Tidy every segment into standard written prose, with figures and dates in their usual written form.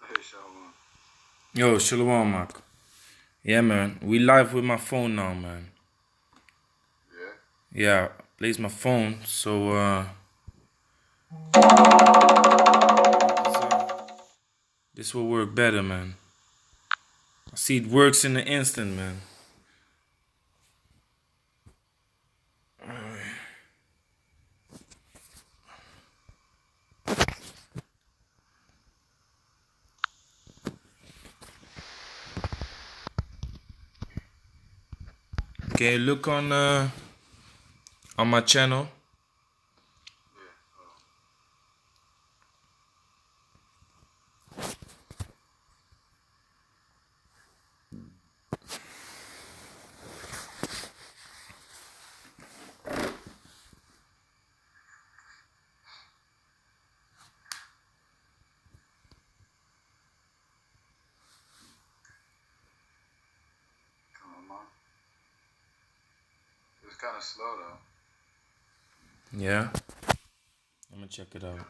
Hey, Shalom. Yo, Shalom, Mark. Yeah, man. We live with my phone now, man. Yeah? Yeah, place my phone, so, this will work better, man. I see it works in an instant, man. Okay, look on my channel. Come on, Mom. It was kind of slow, though. Yeah. I'm gonna check it out.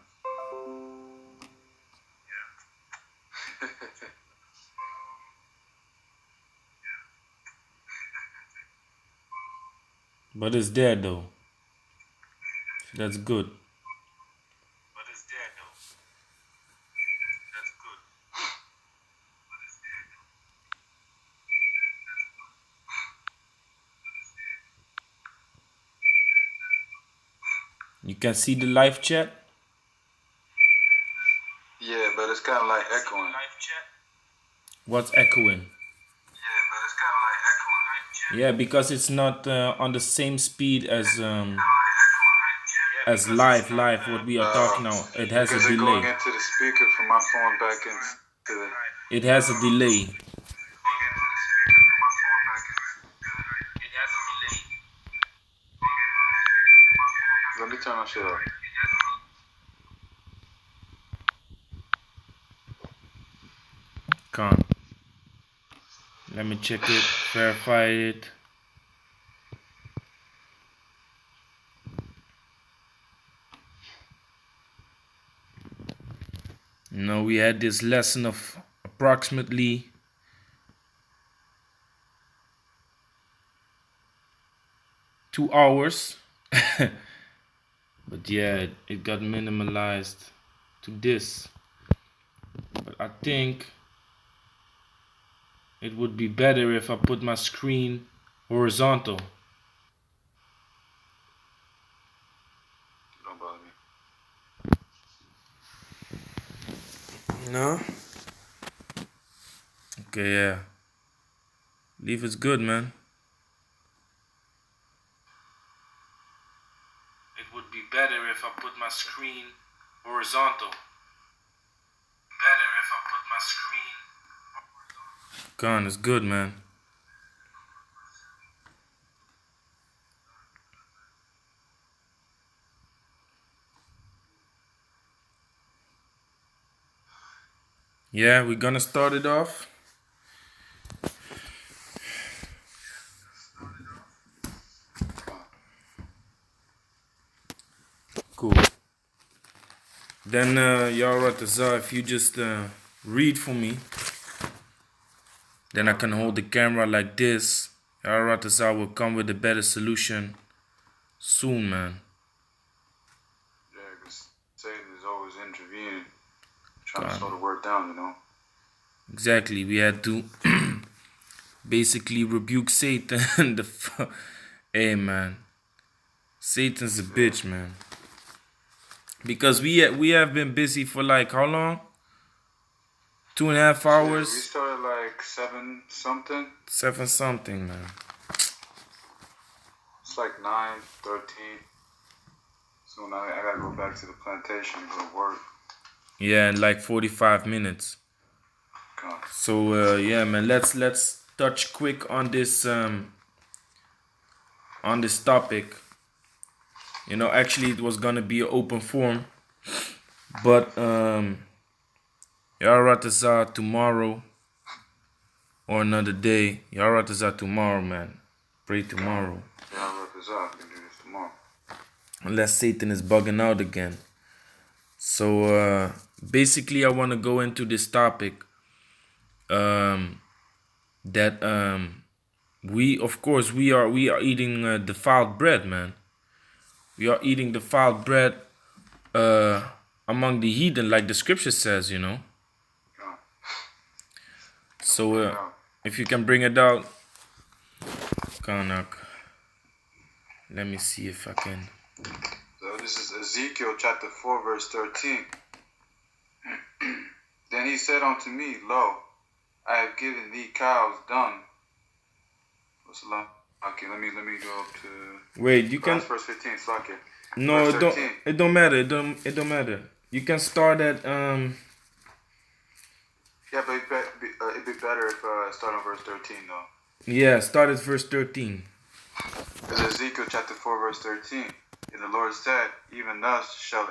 But it's there, though. That's good. But it's there, though. That's good. You can see the live chat? Yeah, but it's kind of like echoing. What's echoing? Yeah, but it's kind of like echoing. Yeah, because it's not on the same speed as live what we are talking now. It has a Because they're going delay. into the speaker from my phone back into the... It has a delay. Let me turn my shit off. Can't. Let me check it, verify it. No, we had this lesson of approximately 2 hours. But yeah, it got minimalized to this. But I think it would be better if I put my screen horizontal. Don't bother me. No? Okay, yeah. Leave is good, man. It would be better if I put my screen horizontal. Better if I put my screen horizontal. Gone, it's good, man. Yeah, we're gonna start it off. Cool. Then, yasharahla, if you just read for me, then I can hold the camera like this. Yasharahla will come with a better solution soon, man. Yeah, because Satan is always intervening, trying to slow the word down, you know? Exactly. We had to basically rebuke Satan. Hey, man. Satan's a bitch, man. Because we have been busy for like how long? 2.5 hours. Yeah, we started like 7 something. 7 something, man. It's like 9:13. So now I gotta go back to the plantation and go to work. Yeah, in like 45 minutes. God. So yeah, man. Let's touch quick on this topic. You know, actually it was gonna be an open forum, but yasharahla tomorrow or another day. Yasharahla tomorrow, man. Pray tomorrow. Yeah, I'll wrap this up. We can do this tomorrow. Unless Satan is bugging out again. So basically I want to go into this topic. That we of course we are eating defiled bread, man. We are eating defiled bread among the heathen, like the scripture says, you know. So if you can bring it out, Kanak. Let me see if I can. So this is Ezekiel chapter 4 verse 13. Then he said unto me, Lo, I have given thee cows dung. What's the line? Okay, let me go up to. Wait, you can. That's verse 15. Slack it. No, verse it don't. 13. It don't matter. It don't matter. You can start at Yeah, but it'd be better if I start on verse 13 though. Yeah, start at verse 13. It's Ezekiel chapter 4 verse 13. And the Lord said, Even thus shall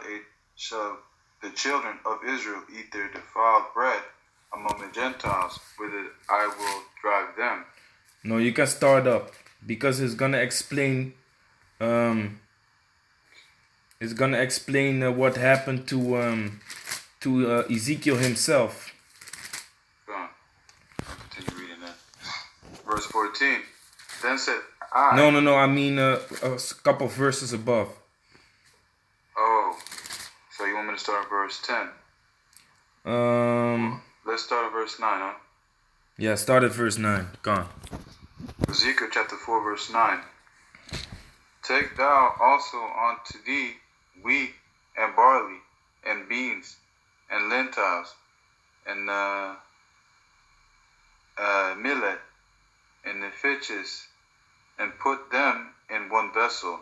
the children of Israel eat their defiled bread among the Gentiles, whither I will drive them. No, you can start up because it's gonna explain. It's gonna explain what happened to Ezekiel himself. Go on. I'll continue reading that. Verse 14. Then said I. No. I mean a couple verses above. Oh, so you want me to start at verse 10? Let's start at verse 9, huh? Yeah, start at verse 9. Gone. Ezekiel chapter 4 verse 9. Take thou also unto thee wheat and barley and beans and lentils and millet and the fitches, and put them in one vessel,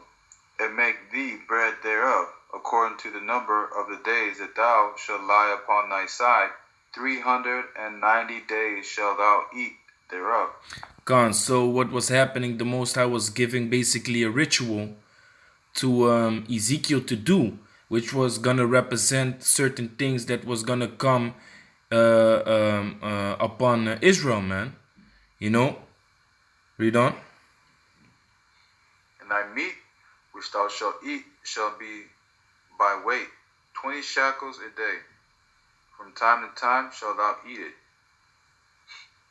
and make thee bread thereof, according to the number of the days that thou shalt lie upon thy side. 390 days shalt thou eat thereof. Gone. So what was happening? The Most High was giving basically a ritual to Ezekiel to do, which was gonna represent certain things that was gonna come upon Israel, man. You know. Read on. And thy meat which thou shalt eat shall be by weight, 20 shekels a day. From time to time shalt thou eat it.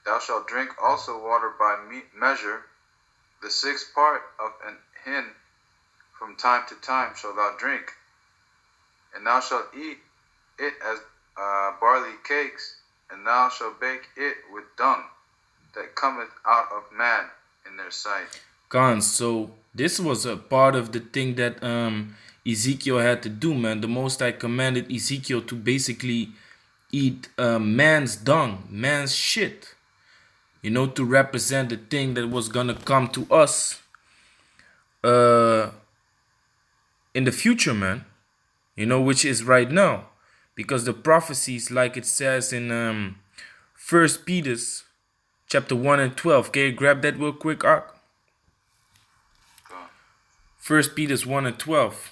Thou shalt drink also water by measure, the sixth part of an hin. From time to time shalt thou drink. And thou shalt eat it as barley cakes, and thou shalt bake it with dung that cometh out of man in their sight. Gone. So this was a part of the thing that Ezekiel had to do, man. The Most High commanded Ezekiel to basically eat man's dung, man's shit. You know, to represent the thing that was gonna come to us in the future, man. You know, which is right now. Because the prophecies, like it says in 1 Peter's chapter 1 and 12. Can you grab that real quick, Ark? 1 Peter's 1 and 12.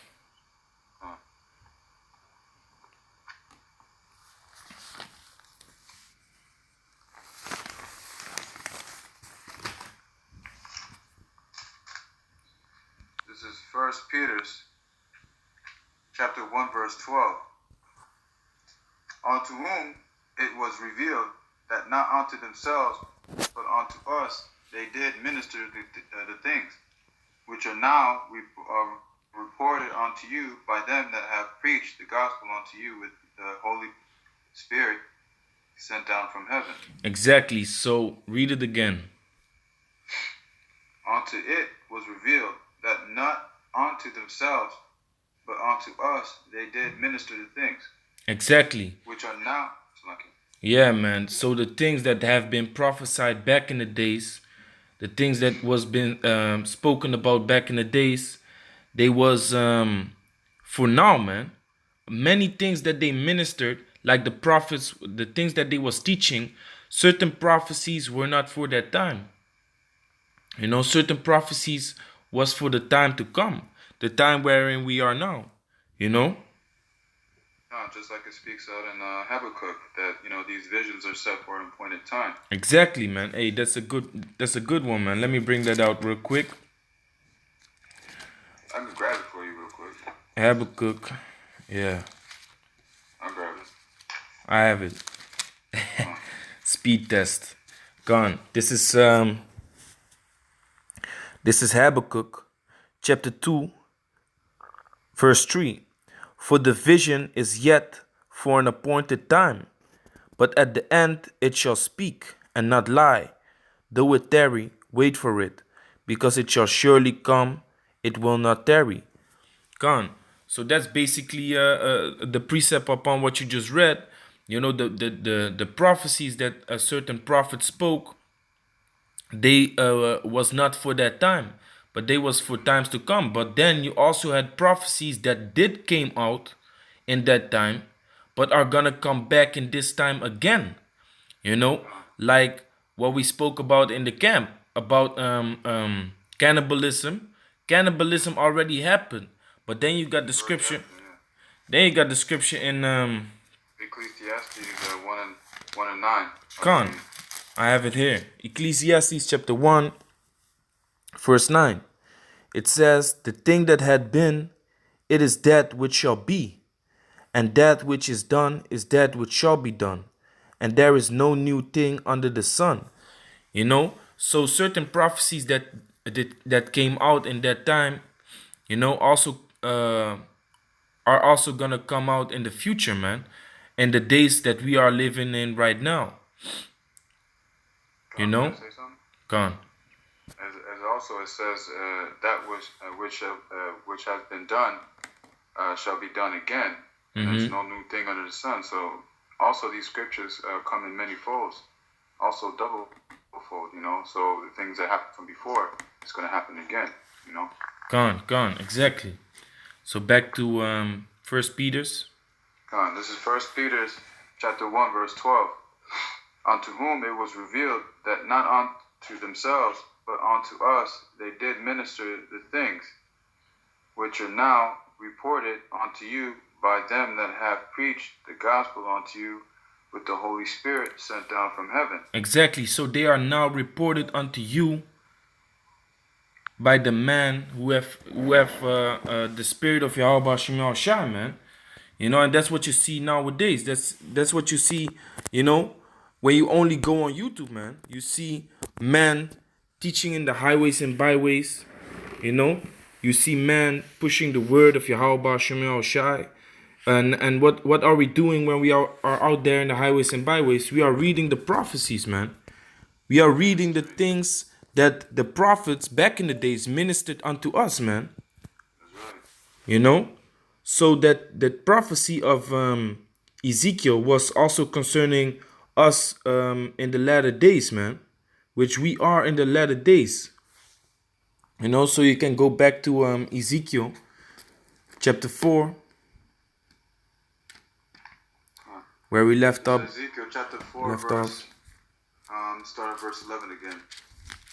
This is 1 Peter's chapter 1 verse 12. Unto whom it was revealed that not unto themselves, but unto us they did minister the things, which are now reported unto you by them that have preached the gospel unto you with the Holy Spirit sent down from heaven. Exactly. So read it again. Unto it was revealed that not unto themselves, but unto us they did minister the things. Exactly. Which are now. Yeah, man. So the things that have been prophesied back in the days, the things that was been spoken about back in the days, they was for now, man. Many things that they ministered, like the prophets, the things that they was teaching, certain prophecies were not for that time. You know, certain prophecies was for the time to come, the time wherein we are now. You know. just like it speaks out in Habakkuk that these visions are set for an appointed time. Exactly, man. Hey, that's a good one, man. Let me bring that out real quick. I can grab it for you real quick. Habakkuk. Yeah. I'll grab it. I have it. Speed test. Gone. This is Habakkuk chapter 2 verse 3. For the vision is yet for an appointed time, but at the end it shall speak and not lie. Though it tarry, wait for it, because it shall surely come, it will not tarry. Gone. So that's basically the precept upon what you just read. The prophecies that a certain prophet spoke, they was not for that time, but they was for times to come. But then you also had prophecies that did came out in that time, but are gonna come back in this time again. Like what we spoke about in the camp about cannibalism. Cannibalism already happened, but then you got the scripture. Then you got the scripture in Ecclesiastes 1 and 9. Con. I have it here. Ecclesiastes chapter 1, verse 9. It says, "The thing that had been, it is that which shall be, and that which is done is that which shall be done, and there is no new thing under the sun." So certain prophecies that came out in that time, also are also gonna come out in the future, man, in the days that we are living in right now. Can I say something? Gone. As also it says that which has been done shall be done again. There's no new thing under the sun. So also these scriptures come in many folds, also double fold. So the things that happened from before, it's going to happen again. Gone. Exactly. So back to First Peter's. This is First Peter's chapter 1 verse 12. Unto whom it was revealed that not unto themselves, but unto us they did minister the things which are now reported unto you by them that have preached the gospel unto you with the Holy Spirit sent down from heaven. Exactly. So they are now reported unto you by the man who have the spirit of Yahweh Shema Shai, man. And that's what you see nowadays. That's what you see, when you only go on YouTube, man. You see men teaching in the highways and byways, You see men pushing the word of Yahweh Shema Shai. And what are we doing when we are out there in the highways and byways? We are reading the prophecies, man. We are reading the things that the prophets back in the days ministered unto us, man. So that prophecy of Ezekiel was also concerning us in the latter days, man, which we are in the latter days. So you can go back to Ezekiel chapter 4, where we left off. Ezekiel chapter 4, start at verse 11 again.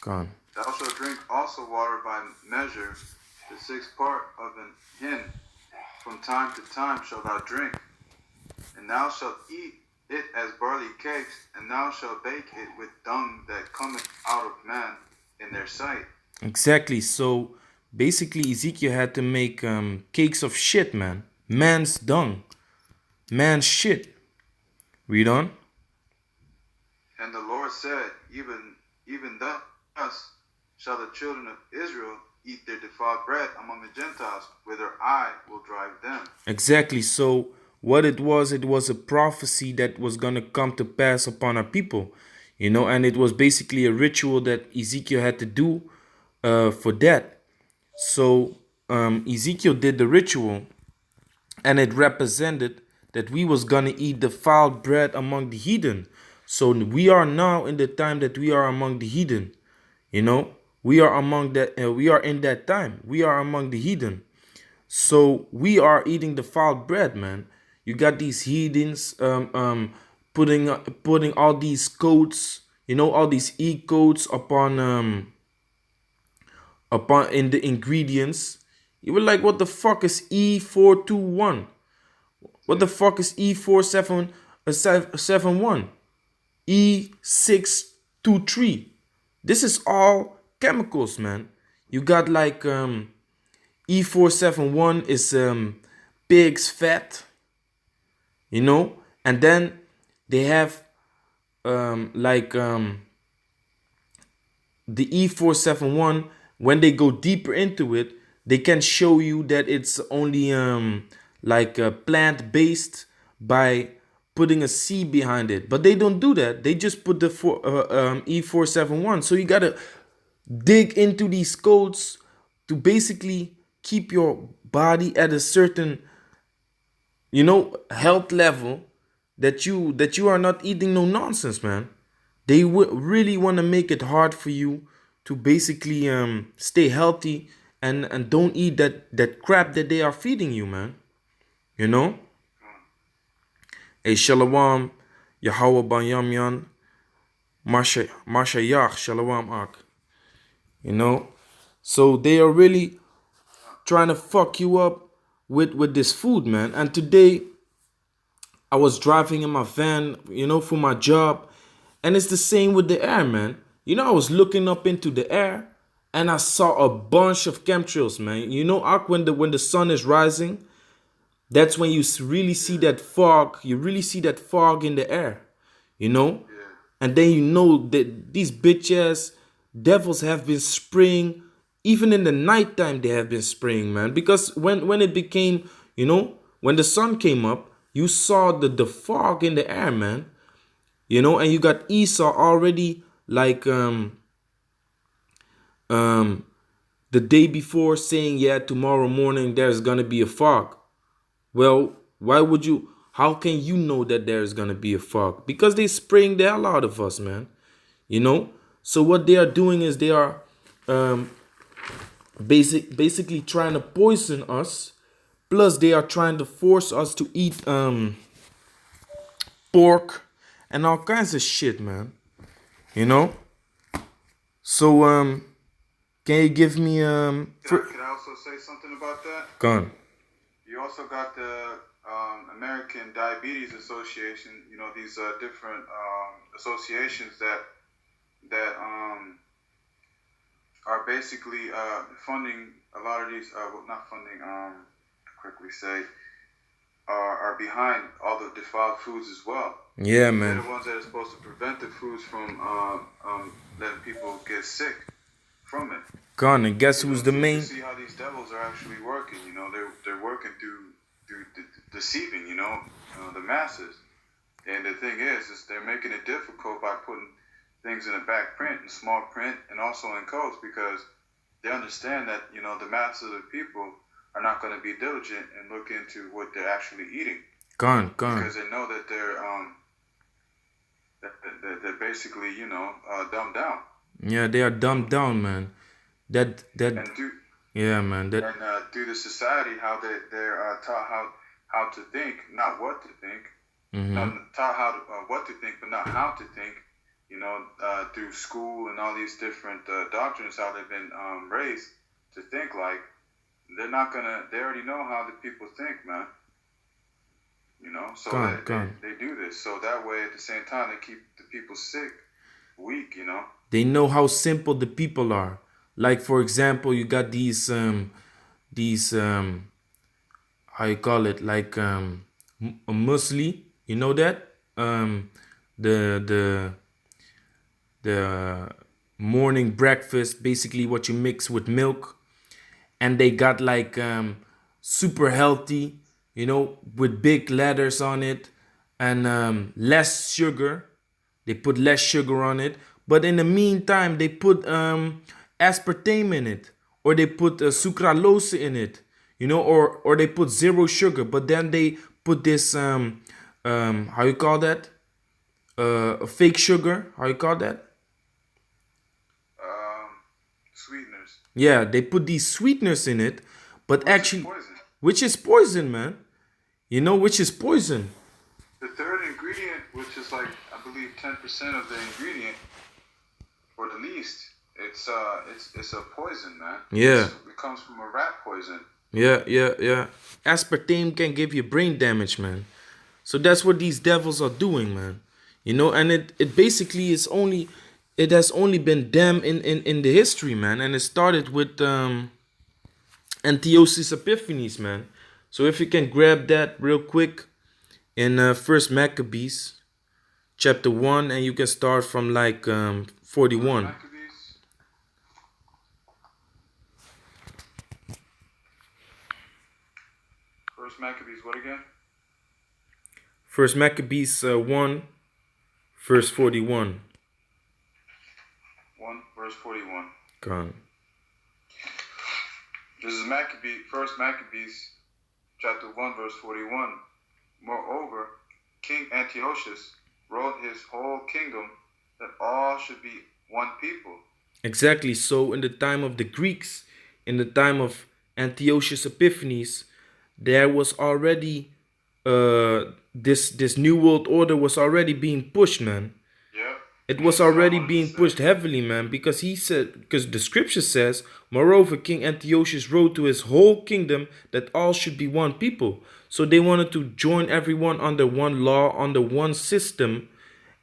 Gone. Thou shalt drink also water by measure, the sixth part of an hin. From time to time shalt thou drink, and thou shalt eat it as barley cakes, and thou shalt bake it with dung that cometh out of man in their sight. Exactly. So basically Ezekiel had to make cakes of shit, man. Man's dung. Man's shit. Read on. And the Lord said, even thus shall the children of Israel eat their defiled bread among the Gentiles, whither I will drive them. Exactly. So what it was a prophecy that was going to come to pass upon our people, and it was basically a ritual that Ezekiel had to do for that. So Ezekiel did the ritual, and it represented that we was going to eat defiled bread among the heathen. So we are now in the time that we are among the heathen. We are among that. We are in that time. We are among the heathen. So we are eating defiled bread, man. You got these heathens putting all these codes, all these codes upon in the ingredients. You were like, what the fuck is E421? What the fuck is E4771? E623. This is all chemicals, man. You got like E471 is pig's fat, you know, and then they have the E471. When they go deeper into it, they can show you that it's only plant based by putting a C behind it, but they don't do that. They just put the E471. So you gotta dig into these codes to basically keep your body at a certain, you know, health level, that you are not eating no nonsense, man. They really want to make it hard for you to basically stay healthy and don't eat that crap that they are feeding you, man. You know? Hey, shalom, Yahweh ban yamyan, Masha Yach, shalom ak. You know? So they are really trying to fuck you up with this food, man. And today I was driving in my van, you know, for my job, and it's the same with the air, man. You know, I was looking up into the air and I saw a bunch of chemtrails, man. You know, Ak, when the sun is rising, that's when you really see that fog. You really see that fog in the air, you know? And then you know that these bitch ass devils have been spraying. Even in the nighttime, they have been spraying, man. Because when it became, you know, when the sun came up, you saw the fog in the air, man. You know, and you got Esau already like the day before saying, yeah, tomorrow morning there's gonna be a fog. Well, why would you? How can you know that there's gonna be a fog? Because they spraying the hell out of us, man. You know. So what they are doing is they are basically trying to poison us. Plus, they are trying to force us to eat pork and all kinds of shit, man. You know. So can you give me Can I also say something about that? Gone. You also got the American Diabetes Association. You know, these different associations that are basically funding a lot of these. Well, not funding. Quickly say, are behind all the defiled foods as well. Yeah, man. They're the ones that are supposed to prevent the foods from letting people get sick from it. Gone. And guess who's the main? You see how these devils are actually working. You know, they're working through deceiving. You know, the masses. And the thing is they're making it difficult by putting things in the back print, in small print, and also in codes, because they understand that, you know, the masses of people are not going to be diligent and look into what they're actually eating. Gone. Because they know that they're basically, you know, dumbed down. Yeah, they are dumbed down, man. That. And yeah, man. That. And through the society, how they're taught how to think, not what to think. Mm-hmm. Not taught how to, what to think, but not how to think. You know, through school and all these different doctrines, how they've been raised to think like. They already know how the people think, man. You know, so they do this. So that way, at the same time, they keep the people sick, weak, you know. They know how simple the people are. Like, for example, you got these how you call it, like a muesli, you know that? The morning breakfast, basically what you mix with milk. And they got like super healthy, you know, with big letters on it, and less sugar. They put less sugar on it, but in the meantime they put aspartame in it, or they put sucralose in it, you know, or they put zero sugar, but then they put this how you call that, fake sugar, how you call that? Sweeteners. Yeah, they put these sweeteners in it, but which is poison, man. You know, which is poison. The third ingredient, which is like, I believe 10% of the ingredient, or the least, it's a poison, man. Yeah. It comes from a rat poison. Yeah. Aspartame can give you brain damage, man. So that's what these devils are doing, man. You know, and it basically is only it has only been them in the history, man. And it started with Antiochus Epiphanes, man. So if you can grab that real quick in First Maccabees chapter 1, and you can start from like First 41. Maccabees. First Maccabees. What again? First Maccabees 1, verse 41. 1 verse 41. Gone. This is First Maccabees, chapter 1, verse 41. Moreover, King Antiochus wrote his whole kingdom that all should be one people. Exactly. So in the time of the Greeks, in the time of Antiochus Epiphanes, there was already this new world order was already being pushed, man. Yep. It was already being pushed heavily, man, because because the scripture says, moreover, King Antiochus wrote to his whole kingdom that all should be one people. So they wanted to join everyone under one law, under one system,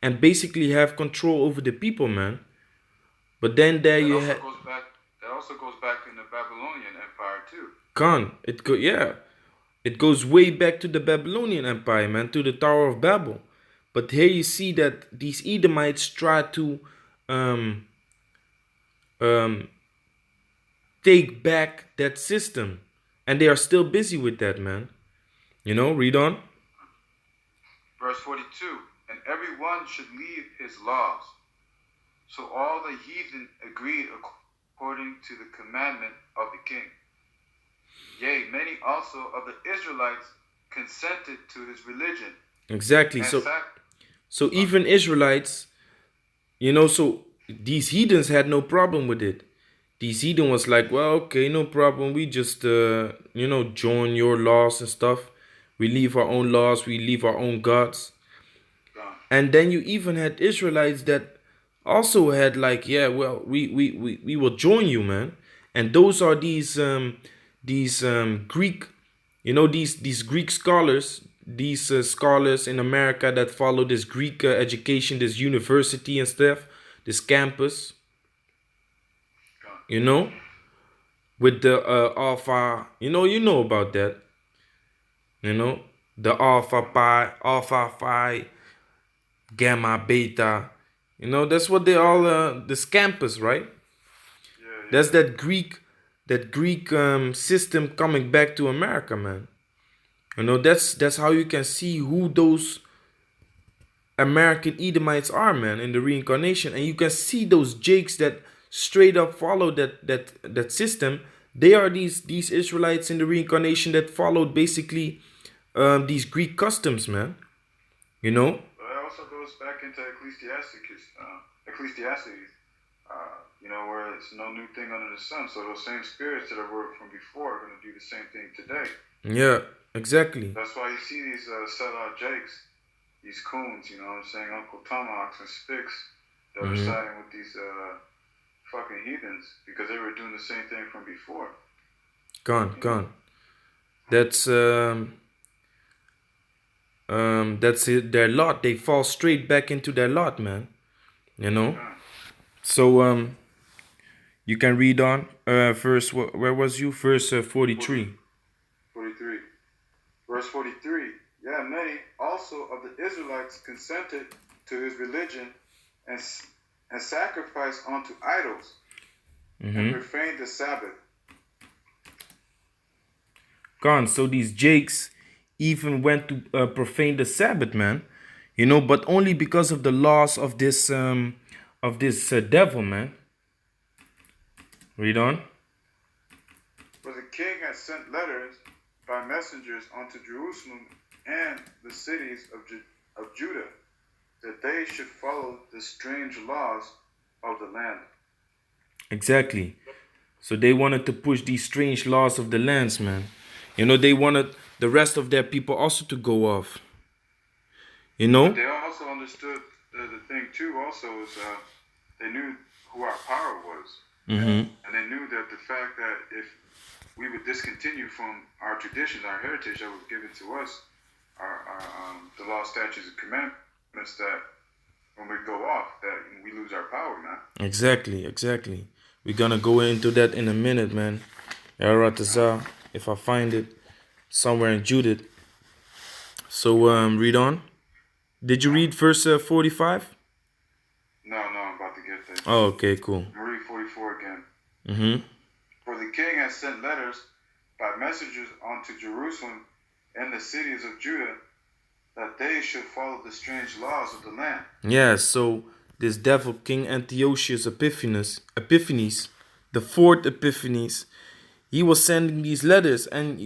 and basically have control over the people, man. But then there you had That also goes back in the Babylonian Empire too. Khan. It goes way back to the Babylonian Empire, man, to the Tower of Babel. But here you see that these Edomites try to um, um, take back that system, and they are still busy with that, man. You know, read on. Verse 42. And everyone should leave his laws. So all the heathen agreed according to the commandment of the king. Yea, many also of the Israelites consented to his religion. Exactly. So even Israelites, you know, so these heathens had no problem with it. These heathen was like, well, okay, no problem. We just, join your laws and stuff. We leave our own laws. We leave our own gods. And then you even had Israelites that also had like, yeah, well, we will join you, man. And those are these Greek, these Greek scholars, these scholars in America that follow this Greek education, this university and stuff, this campus, with the alpha, you know about that, the alpha pi, alpha phi, gamma beta, that's what they all this campus, right? That's that Greek system coming back to America, man. That's how you can see who those American Edomites are, man, in the reincarnation. And you can see those Jakes that straight up follow that system. They are these Israelites in the reincarnation that followed basically these Greek customs, man. It also goes back into Ecclesiastes, where it's no new thing under the sun. So those same spirits that are worked from before are going to do the same thing today. Yeah, exactly. That's why you see these sellout Jakes, these coons, Uncle Tomahawks and Spicks that are siding with these fucking heathens because they were doing the same thing from before. Gone. That's it, their lot. They fall straight back into their lot, man. So you can read on. Verse, where was you? Verse 43. 43. Verse 43. Yeah, many also of the Israelites consented to his religion and sacrificed unto idols and profaned the Sabbath. Gone. So these Jakes even went to profane the Sabbath, man. But only because of the laws of this devil, man. Read on. For the king had sent letters by messengers unto Jerusalem and the cities of Judah, that they should follow the strange laws of the land. Exactly. So they wanted to push these strange laws of the lands, man. They wanted the rest of their people also to go off. But they also understood the thing too. Also is they knew who our power was, and they knew that the fact that if we would discontinue from our traditions, our heritage that was given to us, the law, statutes, and commandments, that when we go off, that we lose our power, man. Exactly. We're gonna go into that in a minute, man. Yaratazah, if I find it somewhere in Judith. So read on. Did you read verse 45? No, I'm about to get there. Oh, okay, cool. I'm read 44 again. Mm-hmm. For the king has sent letters by messengers unto Jerusalem and the cities of Judah, that they should follow the strange laws of the land. Yeah, so this devil, King Antiochus Epiphanes, the fourth Epiphanes, he was sending these letters, and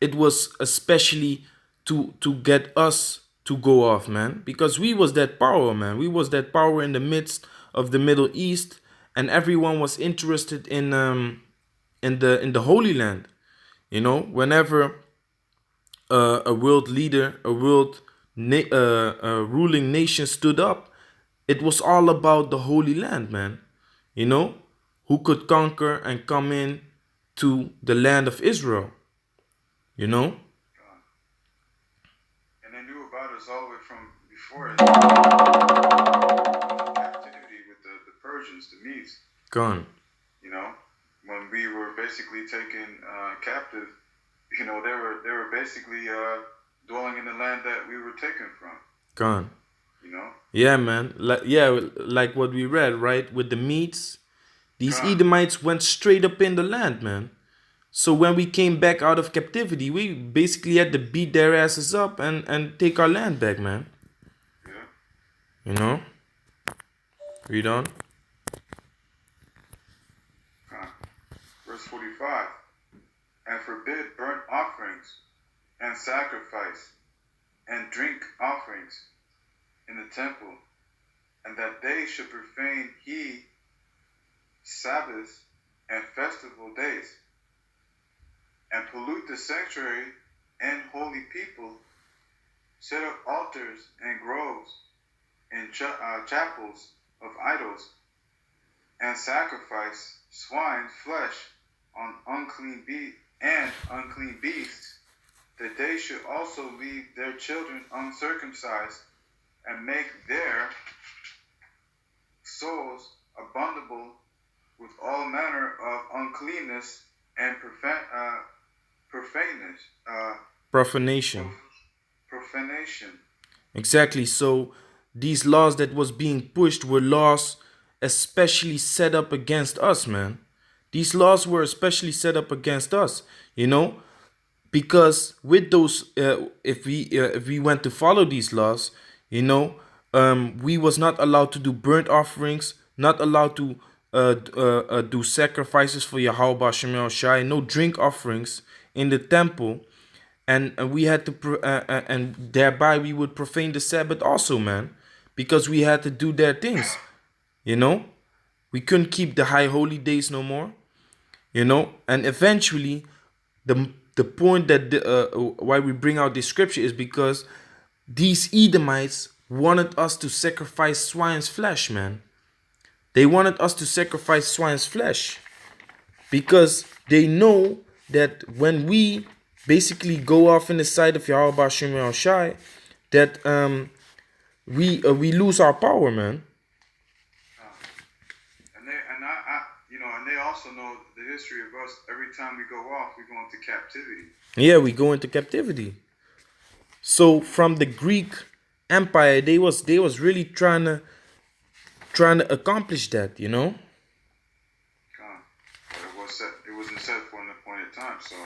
it was especially to get us to go off, man, because we was that power, man. We was that power in the midst of the Middle East, and everyone was interested in the Holy Land. Whenever a world leader, a ruling nation stood up, it was all about the Holy Land, man. Who could conquer and come in to the land of Israel. And they knew about us all the way from before captivity with the Persians, the Medes. Gone. When we were basically taken captive, they were basically dwelling in the land that we were taken from. Gone. Yeah, man. Like what we read, right? With the Medes, these Edomites went straight up in the land, man. So when we came back out of captivity, we basically had to beat their asses up and take our land back, man. Yeah. Read on. Verse 45. And forbid burnt offerings and sacrifice and drink offerings in the temple, and that they should profane Sabbaths and festival days, and pollute the sanctuary and holy people, set up altars and groves and chapels of idols, and sacrifice swine's flesh on unclean beasts, that they should also leave their children uncircumcised, and make their souls abominable with all manner of uncleanness and profanation. Exactly. So these laws that was being pushed were laws especially set up against us, man. These laws were especially set up against us, because with those, if we went to follow these laws, we was not allowed to do burnt offerings, not allowed to do sacrifices for Yahweh Shem Shai, no drink offerings in the temple, and we had to and thereby we would profane the Sabbath also, man, because we had to do their things. We couldn't keep the high holy days no more. And eventually the point that why we bring out this scripture is because these Edomites wanted us to sacrifice swine's flesh, man. They wanted us to sacrifice swine's flesh because they know that when we basically go off in the sight of Yahweh Shem Shai, that we lose our power, man. And they also know the history of us. Every time we go off, we go into captivity. Yeah, we go into captivity. So from the Greek Empire, they was really trying to accomplish that, It wasn't set for an appointed time. So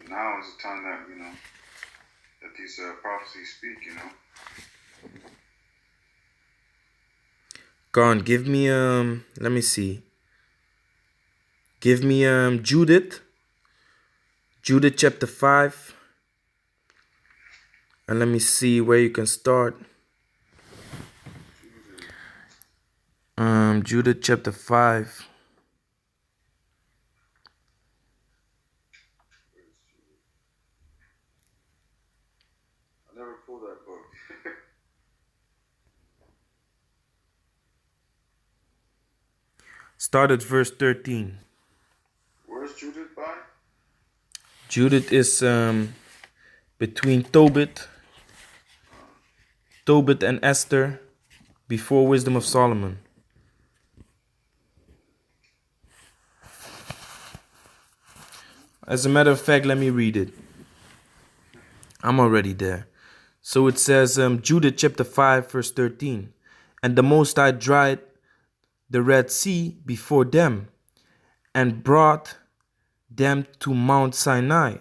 now is the time that that these prophecies speak. Go on, give me let me see. Give me Judith chapter 5. And let me see where you can start. Judith chapter 5. I never pulled that book. Start at verse 13. Where's Judith? Judith is between Tobit and Esther before Wisdom of Solomon. As a matter of fact, let me read it. I'm already there. So it says, Judith chapter 5, verse 13. And the Most High dried the Red Sea before them, and brought them to Mount Sinai,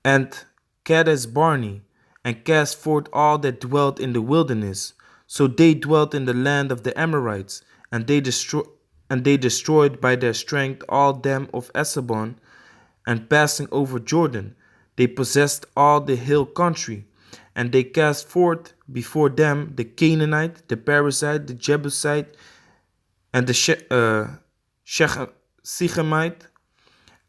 and Kadesh Barnea, and cast forth all that dwelt in the wilderness. So they dwelt in the land of the Amorites, and they destroyed by their strength all them of Esabon, and passing over Jordan, they possessed all the hill country, and they cast forth before them the Canaanite, the Perizzite, the Jebusite, and the Shechemite,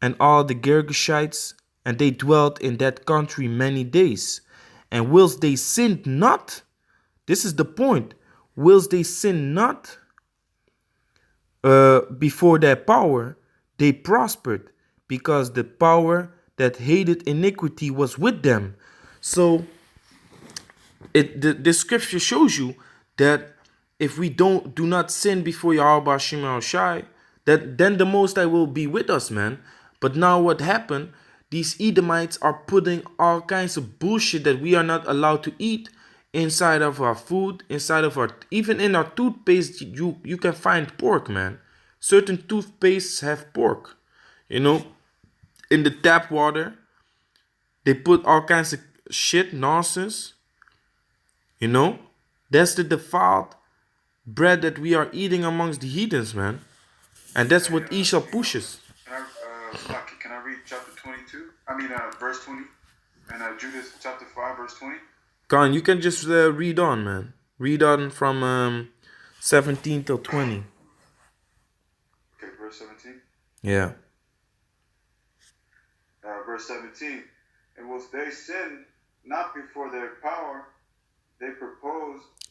and all the Girgashites, and they dwelt in that country many days. And whilst they sinned not, this is the point, whilst they sinned not before their power, they prospered, because the power that hated iniquity was with them. So the scripture shows you that if we do not sin before Yahweh Hashem Shai, that then the Most High will be with us, man. But now what happened? These Edomites are putting all kinds of bullshit that we are not allowed to eat inside of our food, inside of our, even in our toothpaste, you can find pork, man. Certain toothpastes have pork, you know. In the tap water, they put all kinds of shit, nonsense, you know. That's the defiled bread that we are eating amongst the heathens, man. And that's what Esau pushes. Can I read chapter 22? Verse 20. And Judith chapter 5, verse 20. Con, you can just read on, man. Read on from 17 till 20. Okay, verse 17. Yeah. Verse 17. And whilst they sinned not before their power, they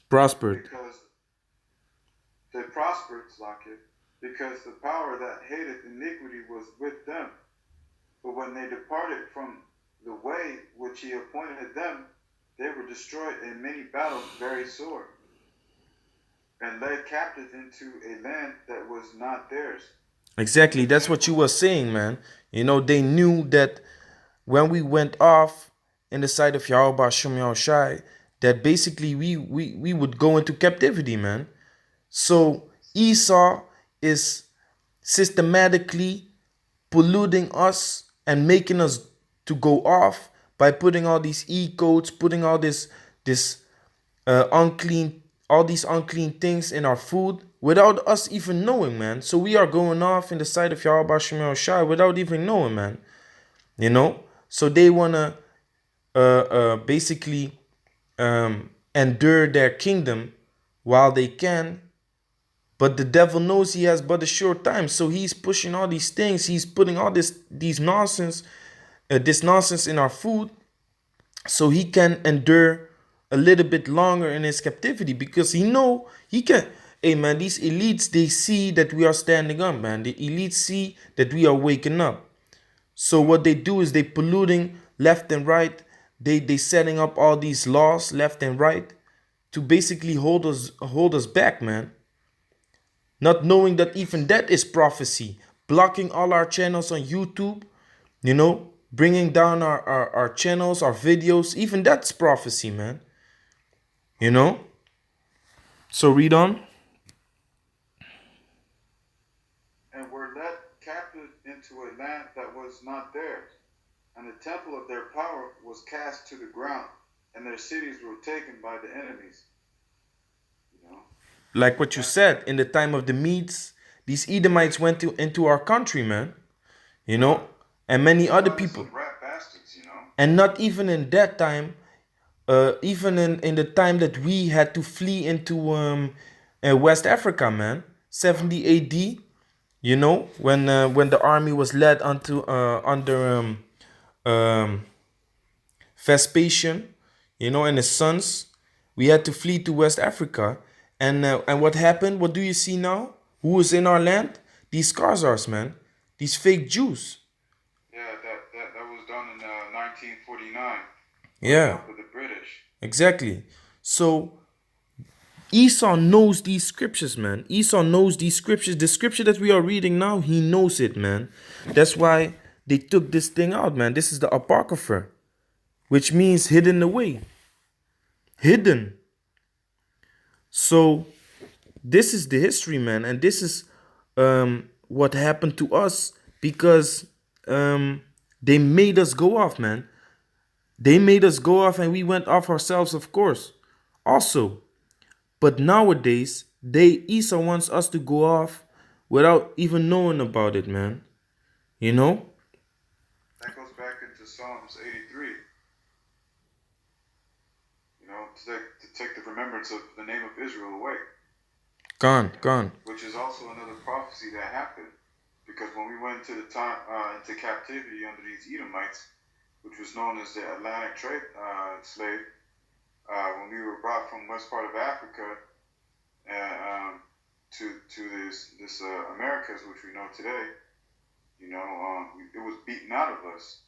prospered. Because they prospered, because the power that hated iniquity was with them. But when they departed from the way which he appointed them, they were destroyed in many battles very sore, and led captive into a land that was not theirs. Exactly, that's what you were saying, man. You know, they knew that when we went off in the sight of Yahweh Hashem Shai, that basically we would go into captivity, man. So Esau is systematically polluting us and making us to go off by putting all these e-codes, putting all these unclean things in our food without us even knowing, man. So we are going off in the sight of Yahweh Hashem Shai without even knowing, man. You know? So they wanna basically endure their kingdom while they can. But the devil knows he has but a short time, so he's pushing all these things. He's putting all this nonsense in our food, so he can endure a little bit longer in his captivity, because he can. Hey man, these elites, they see that we are standing up, man. The elites see that we are waking up. So what they do is they polluting left and right. They setting up all these laws left and right to basically hold us back, man. Not knowing that even that is prophecy. Blocking all our channels on YouTube, you know, bringing down our channels, our videos, even that's prophecy, man. You know? So read on. And were led captive into a land that was not theirs, and the temple of their power was cast to the ground, and their cities were taken by the enemies. You know? Like what you said, in the time of the Medes, these Edomites went into our country, man. You know, and many other people. Some rat bastards, you know. And not even in that time, even in the time that we had to flee into West Africa, man, 70 AD. You know, when the army was led under Vespasian, you know, and his sons, we had to flee to West Africa. And what happened? What do you see now? Who is in our land? These Khazars, man. These fake Jews. 1949. Yeah, For the British. exactly. So Esau knows these scriptures, man. Esau knows these scriptures. The scripture that we are reading now, he knows it, man. That's why they took this thing out, man. This is the Apocrypha, which means hidden away. Hidden. So this is the history, man. And this is what happened to us because they made us go off, man. They made us go off and we went off ourselves, of course. Also, but nowadays, Esau wants us to go off without even knowing about it, man. You know? That goes back into Psalms 83. You know, to take the remembrance of the name of Israel away. Gone. Which is also another prophecy that happened. Because when we went into captivity under these Edomites, which was known as the Atlantic trade slave, when we were brought from west part of Africa to this Americas, which we know today, you know, it was beaten out of us.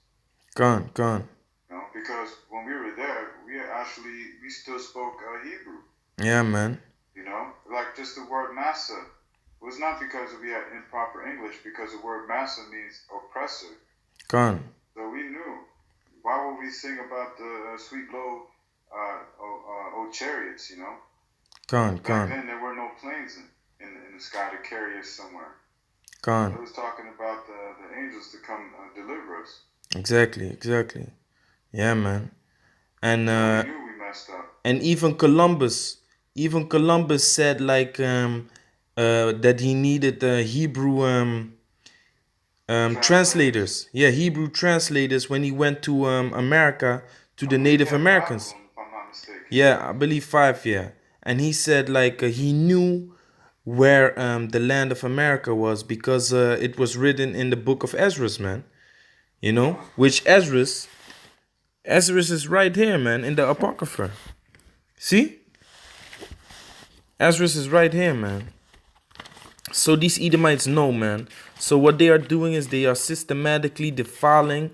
Gone. You know, because when we were there, we still spoke Hebrew. Yeah, man. You know, like just the word massa. It was not because we had improper English, because the word massa means oppressor. Gone. So we knew. Why would we sing about the sweet low old chariots, you know? Gone. Back then there were no planes in the sky to carry us somewhere. Gone. It was talking about the angels to come deliver us. Exactly. Yeah, man. And we knew we messed up. And even Columbus said like that he needed Hebrew translators. Yeah, Hebrew translators when he went to America to the Native Americans. If I'm not mistaken. Yeah, I believe 5. Yeah, and he said like he knew where the land of America was because it was written in the book of Ezra, man. You know, which Ezra is right here, man, in the Apocrypha. See? Ezra is right here, man. So these Edomites know, man. So what they are doing is they are systematically defiling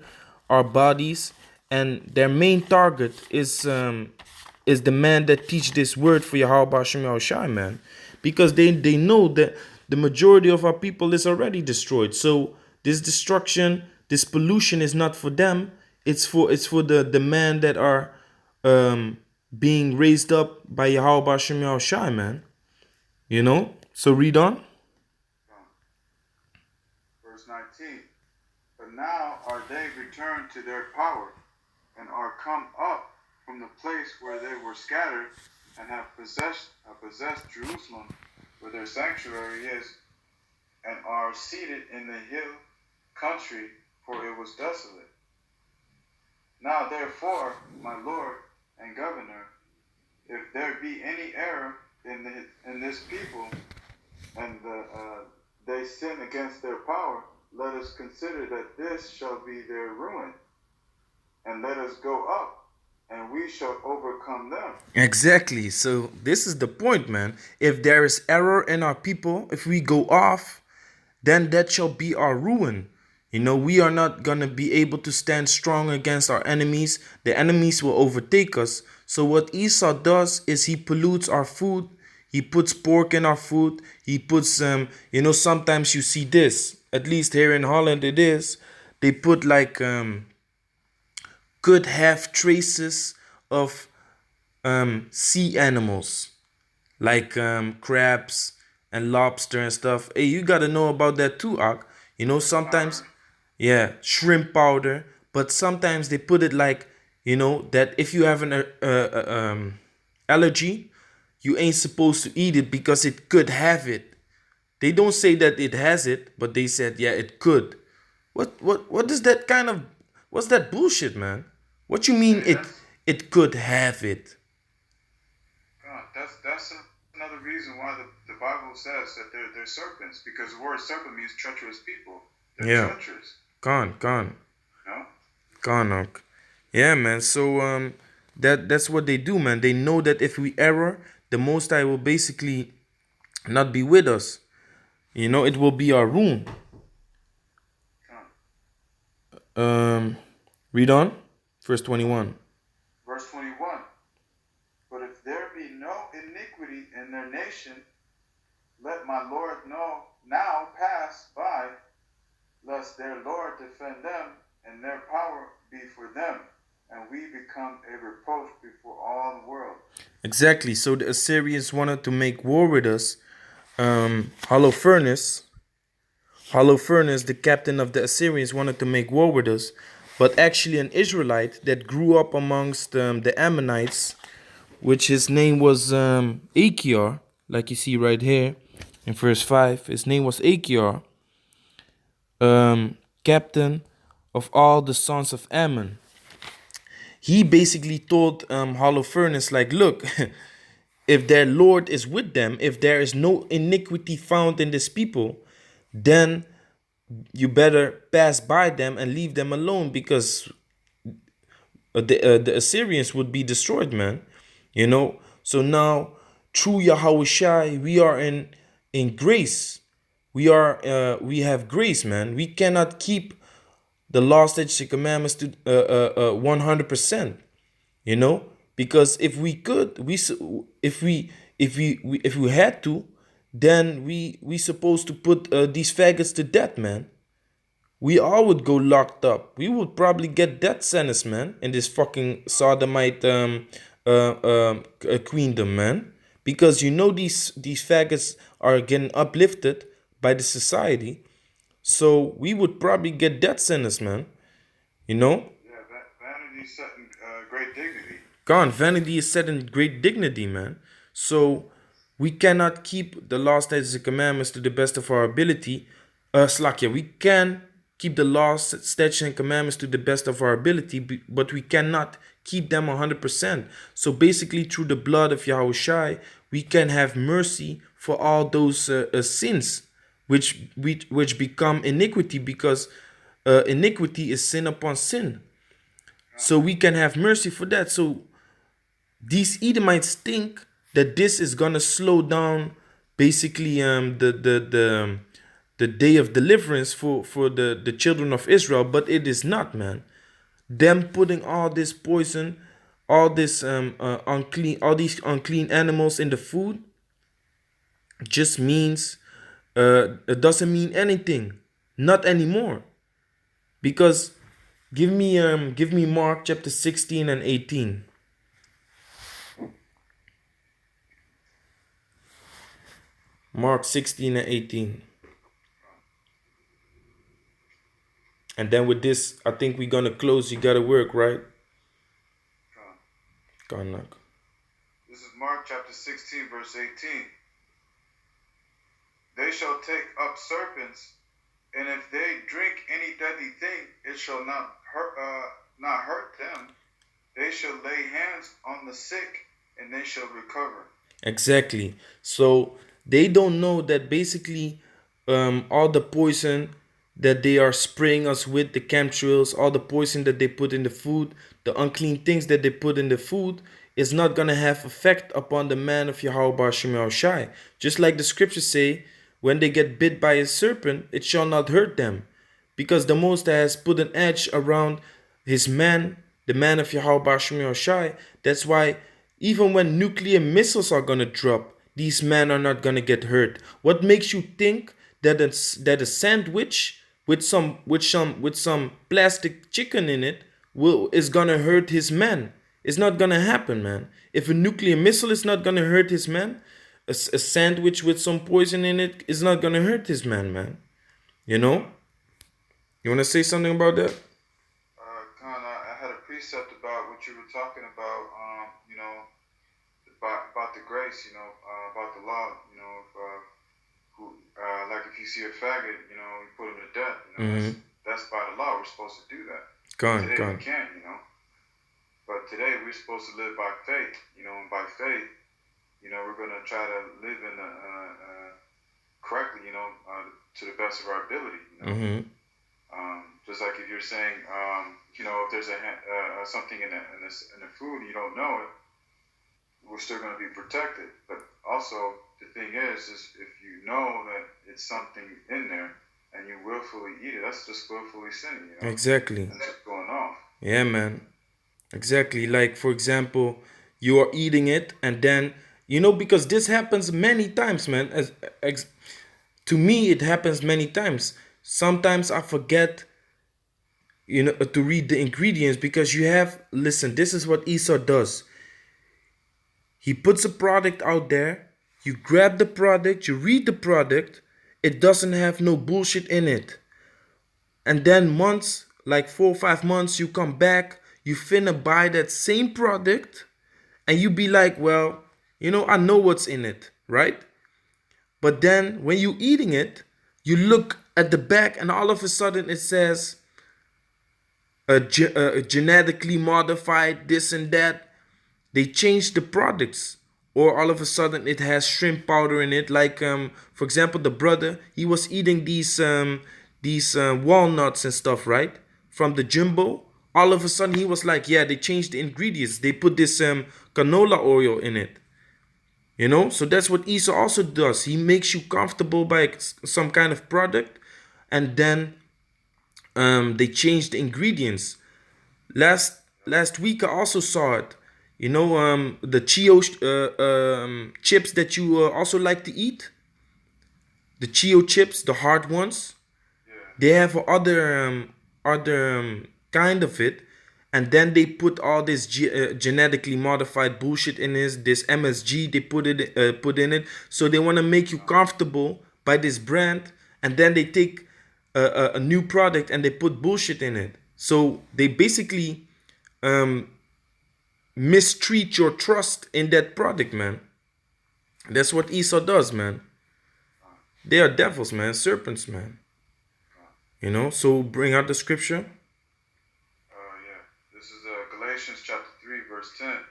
our bodies, and their main target is the man that teach this word for Yahweh Hashem Yahushai, man. Because they know that the majority of our people is already destroyed. So this destruction, this pollution is not for them. It's for the man that are being raised up by Yahweh Hashem Yahushai, man. You know? So read on. Verse 19. But now are they returned to their power, and are come up from the place where they were scattered, and have possessed Jerusalem, where their sanctuary is, and are seated in the hill country, for it was desolate. Now therefore, my Lord and Governor, if there be any error in this people, and they sin against their power, let us consider that this shall be their ruin, and let us go up, and we shall overcome them. Exactly. So this is the point, man. If there is error in our people, if we go off, then that shall be our ruin. You know, we are not going to be able to stand strong against our enemies. The enemies will overtake us. So what Esau does is he pollutes our food. He puts pork in our food. He puts, you know, sometimes you see this, at least here in Holland it is. They put like could have traces of sea animals like crabs and lobster and stuff. Hey, you got to know about that too, Ak. You know, sometimes, yeah, shrimp powder. But sometimes they put it like, you know, that if you have an allergy, you ain't supposed to eat it because it could have it. They don't say that it has it, but they said, yeah, it could. What is that kind of, what's that bullshit, man? What you mean it could have it? God, that's another reason why the Bible says that they're serpents, because the word serpent means treacherous people. They're treacherous. Gone. No? Gone. Yeah, man. So that's what they do, man. They know that if we error, the Most High will basically not be with us. You know, it will be our ruin. Read on. Verse 21. Verse 21. But if there be no iniquity in their nation, let my Lord now pass by, lest their Lord defend them, and their power be for them, and we become a reproach before all the world. Exactly. So the Assyrians wanted to make war with us. Holofernes, the captain of the Assyrians, wanted to make war with us. But actually an Israelite that grew up amongst the Ammonites, which his name was Achior, like you see right here in verse 5. His name was Achior, captain of all the sons of Ammon. He basically told Holofernes, like, look, if their Lord is with them, if there is no iniquity found in this people, then you better pass by them and leave them alone, because the Assyrians would be destroyed, man. You know. So now, through Yahushai, we are in grace. We have grace, man. We cannot keep the law, statutes, and commandments to 100%. You know, because if we could, if we had to, then we supposed to put these faggots to death, man. We all would go locked up. We would probably get death sentence, man, in this fucking sodomite queendom, man. Because you know these faggots are getting uplifted by the society, so we would probably get death sentence, man. You know. Yeah, vanity is set in great dignity. Gone. Vanity is set in great dignity, man. So we cannot keep the law, statutes, and commandments to the best of our ability. Slakia, we can keep the laws, statutes, and commandments to the best of our ability, but we cannot keep them 100%. So basically, through the blood of Yahushai, we can have mercy for all those sins which become iniquity, because iniquity is sin upon sin. So we can have mercy for that. So these Edomites think that this is gonna slow down basically the day of deliverance for the children of Israel, but it is not, man. Them putting all this poison, all this all these unclean animals in the food just means it doesn't mean anything, not anymore. Because give me Mark chapter 16 and 18. Mark 16 and 18. And then with this, I think we're gonna close. You gotta work, right? This is Mark chapter 16, verse 18. They shall take up serpents, and if they drink any deadly thing, it shall not hurt them. They shall lay hands on the sick, and they shall recover. Exactly. So they don't know that basically all the poison that they are spraying us with, the chemtrails, all the poison that they put in the food, the unclean things that they put in the food, is not going to have effect upon the man of Yahweh Shem Shai. Just like the scriptures say, when they get bit by a serpent, it shall not hurt them. Because the Most High has put an edge around his man, the man of Yahweh Shem Shai. That's why even when nuclear missiles are going to drop, these men are not going to get hurt. What makes you think that a sandwich with some plastic chicken in it is going to hurt his man? It's not going to happen, man. If a nuclear missile is not going to hurt his man, a sandwich with some poison in it is not going to hurt his man. You know? You want to say something about that? I had a precept about what you were talking about, about the grace, about the law, like if you see a faggot, you put him to death, that's by the law. We're supposed to do that. Today we can't, But today we're supposed to live by faith, and by faith, we're going to try to live in correctly, to the best of our ability, just like if you're saying, if there's something in the food and you don't know it, we're still going to be protected. But also, the thing is if you know that it's something in there and you willfully eat it, that's just willfully sinning. Exactly. That's just going off. Yeah, man. Exactly. Like, for example, you are eating it, and then, because this happens many times, man. To me, it happens many times. Sometimes I forget, to read the ingredients because listen, this is what Esau does. He puts a product out there, you grab the product, you read the product, it doesn't have no bullshit in it. And then months, like 4 or 5 months, you come back, you finna buy that same product, and you be like, well, I know what's in it, right? But then when you eating it, you look at the back, and all of a sudden it says genetically modified, this and that. They changed the products, or all of a sudden it has shrimp powder in it. Like, for example, the brother, he was eating these walnuts and stuff, right, from the jumbo. All of a sudden he was like, yeah, they changed the ingredients, they put this canola oil in it. So that's what Esau also does. He makes you comfortable by some kind of product, and then they change the ingredients. Last week I also saw it. The Chio chips that you also like to eat. The Chio chips, the hard ones. Yeah. They have other kind of it, and then they put all this genetically modified bullshit in this MSG. They put in it, so they want to make you comfortable by this brand, and then they take a new product and they put bullshit in it. So they basically mistreat your trust in that product, man. That's what Esau does, man. They are devils, man, serpents, man. So bring out the scripture. Yeah. This is Galatians chapter 3, verse 10.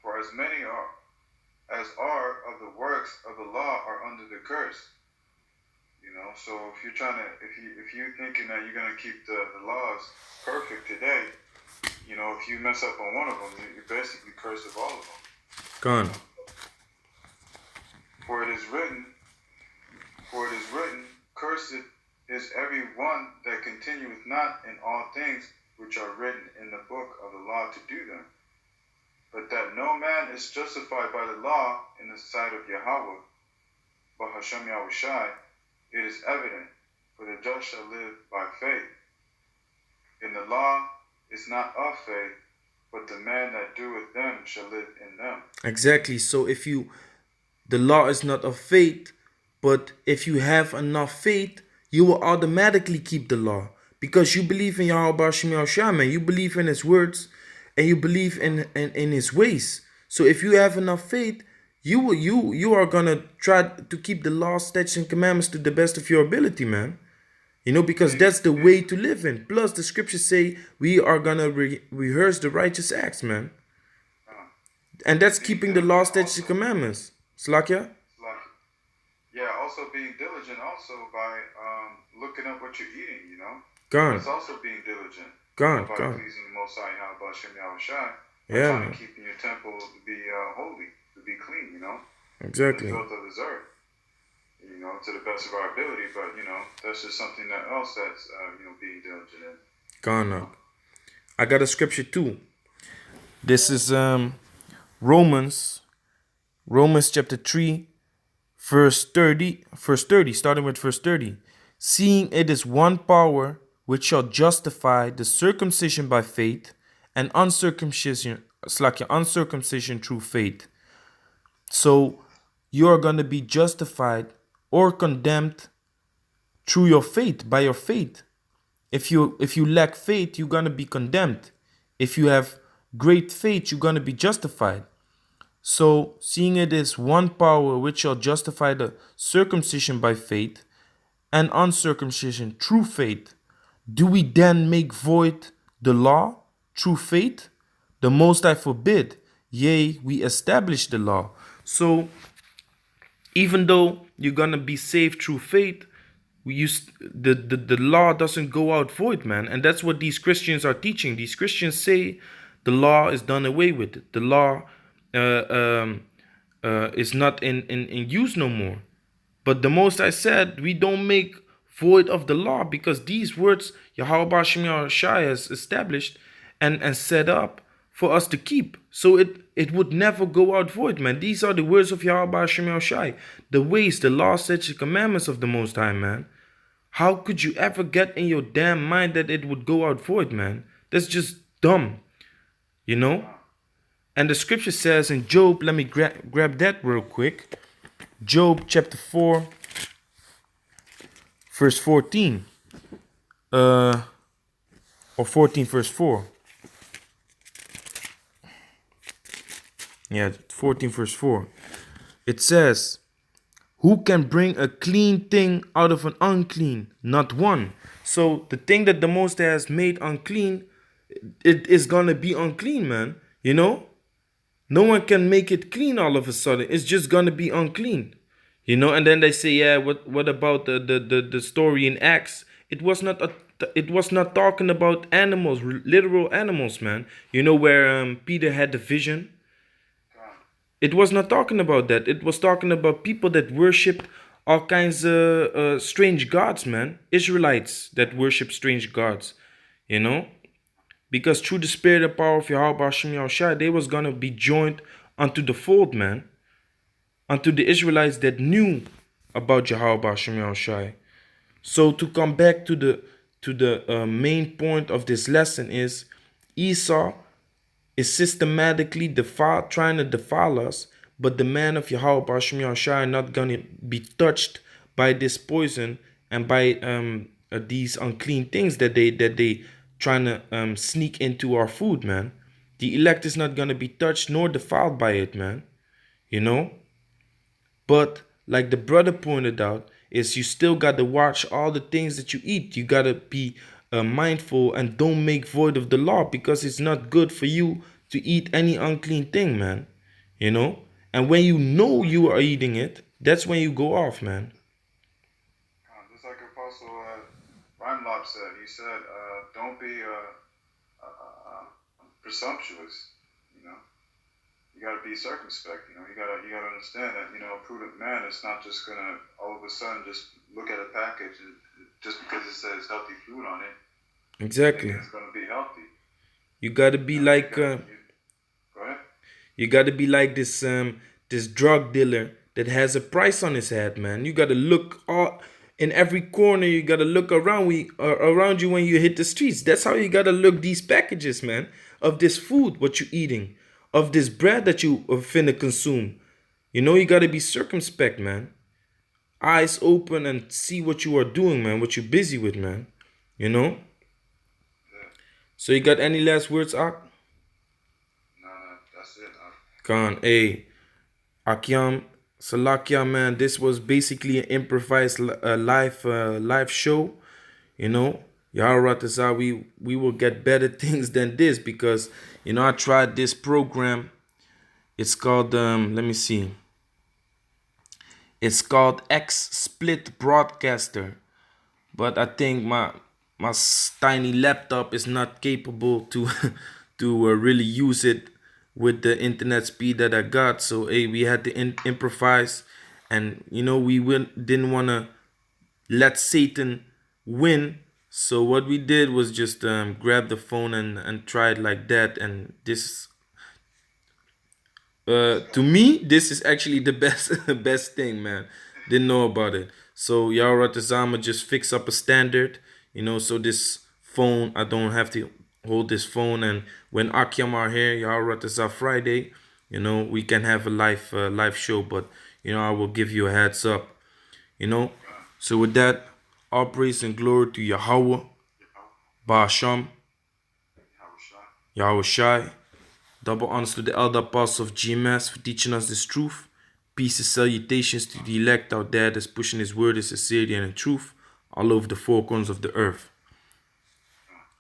For as many as are of the works of the law are under the curse. So if you're trying to, if you're thinking that you're gonna keep the laws perfect today, if you mess up on one of them, you're basically cursed of all of them. Gone. For it is written, cursed is every one that continueth not in all things which are written in the book of the law to do them. But that no man is justified by the law in the sight of Yahweh, but Hashem Yahushai, it is evident, for the just shall live by faith. And the law is not of faith, but the man that doeth them shall live in them. Exactly. So the law is not of faith, but if you have enough faith, you will automatically keep the law, because you believe in Yahweh Shema, man. You believe in his words, and you believe in his ways. So if you have enough faith, you are gonna try to keep the law, statutes, and commandments to the best of your ability, man. Because that's the way to live in. Plus, the scriptures say we are gonna rehearse the righteous acts, man. And that's keeping the law, statutes, and commandments. Slakia? Yeah, also being diligent also by looking up what you're eating, Gone. That's also being diligent. Gone. By pleasing the Most High, Yahweh Shem Yahushai. Yeah, trying man. to keep your temple to be holy, to be clean, Exactly. The filth of this earth, to the best of our ability. But, that's just something else that's, being diligent in. Gone up. I got a scripture too. This is Romans chapter 3, verse 30, starting with verse 30. Seeing it is one power which shall justify the circumcision by faith and uncircumcision through faith. So you are going to be justified or condemned through your faith, by your faith. If you lack faith, you're going to be condemned. If you have great faith, you're going to be justified. So, seeing it is one power which shall justify the circumcision by faith and uncircumcision through faith, do we then make void the law through faith? The Most High forbid. Yea, we establish the law. So, even though you're gonna be saved through faith, the law doesn't go out void, man. And that's what these Christians are teaching. These Christians say the law is done away with. The law is not in use no more. But the Most I said, we don't make void of the law, because these words Yahweh Shem Yahushai has established, and set up for us to keep. So it would never go out void, man. These are the words of Yahweh Hashem Yahushai. The ways, the laws, statutes, the commandments of the Most High, man. How could you ever get in your damn mind that it would go out void, man? That's just dumb, you know? And the scripture says in Job, let me grab that real quick. Job chapter 4, verse 14. Or 14 verse 4. Yeah, 14 verse 4. It says, who can bring a clean thing out of an unclean? Not one. So the thing that the Most High has made unclean, it is gonna be unclean, man. You know? No one can make it clean all of a sudden. It's just gonna be unclean. You know, and then they say, yeah, what about the story in Acts? It was not talking about animals, literal animals, man. You know where Peter had the vision? It was not talking about that. It was talking about people that worship all kinds of strange gods, man. Israelites that worship strange gods, you know? Because through the spirit and power of Yahweh Hashem Yahushai, they was gonna be joined unto the fold, man. Unto the Israelites that knew about Yahweh Hashem Yahushai. So to come back to the main point of this lesson is Esau is systematically trying to defile us, but the man of Yahweh Hashem Yahushai are not gonna be touched by this poison and by these unclean things that they trying to sneak into our food, man. The elect is not gonna be touched nor defiled by it, man. You know? But like the brother pointed out, is you still got to watch all the things that you eat. You got to be mindful and don't make void of the law, because it's not good for you to eat any unclean thing, man. You know? And when you know you are eating it, that's when you go off, man. Just like Apostle Reinlop said, he said, don't be presumptuous, you know? You gotta be circumspect, you know. You gotta understand that, you know, a prudent man is not just gonna all of a sudden just look at a package just because it says healthy food on it. Exactly. It's gonna be healthy. You gotta be like go ahead. You gotta be like this this drug dealer that has a price on his head, man. You gotta look all in every corner. You gotta look around you when you hit the streets. That's how you gotta look these packages, man, of this food, what you eating, of this bread that you finna consume. You know, you gotta be circumspect, man. Eyes open and see what you are doing, man, what you're busy with, man. You know? Yeah. So you got any last words, Ak? No, that's it. Khan, hey, Akyam, Salakia, man, this was basically an improvised live show. You know, Yaharatazah, we will get better things than this, because, you know, I tried this program. It's called, let me see. It's called X-Split Broadcaster. But I think my tiny laptop is not capable to really use it with the internet speed that I got. So hey, we had to improvise, and you know, we didn't want to let Satan win. So what we did was just grab the phone and try it like that. And this, to me, this is actually the best thing, man. Didn't know about it. So Yaharatazama just fix up a standard, you know, so this phone, I don't have to hold this phone. And when Akyam are here, Yaharatazah Friday, you know, we can have a live show. But, you know, I will give you a heads up, you know. So with that, all praise and glory to Yahweh, Ba'asham, Yahushai. Double honors to the elder apostles of GMS for teaching us this truth. Peace and salutations to the elect out there that's pushing his word in sincerity and in truth all over the four corners of the earth.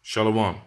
Shalom.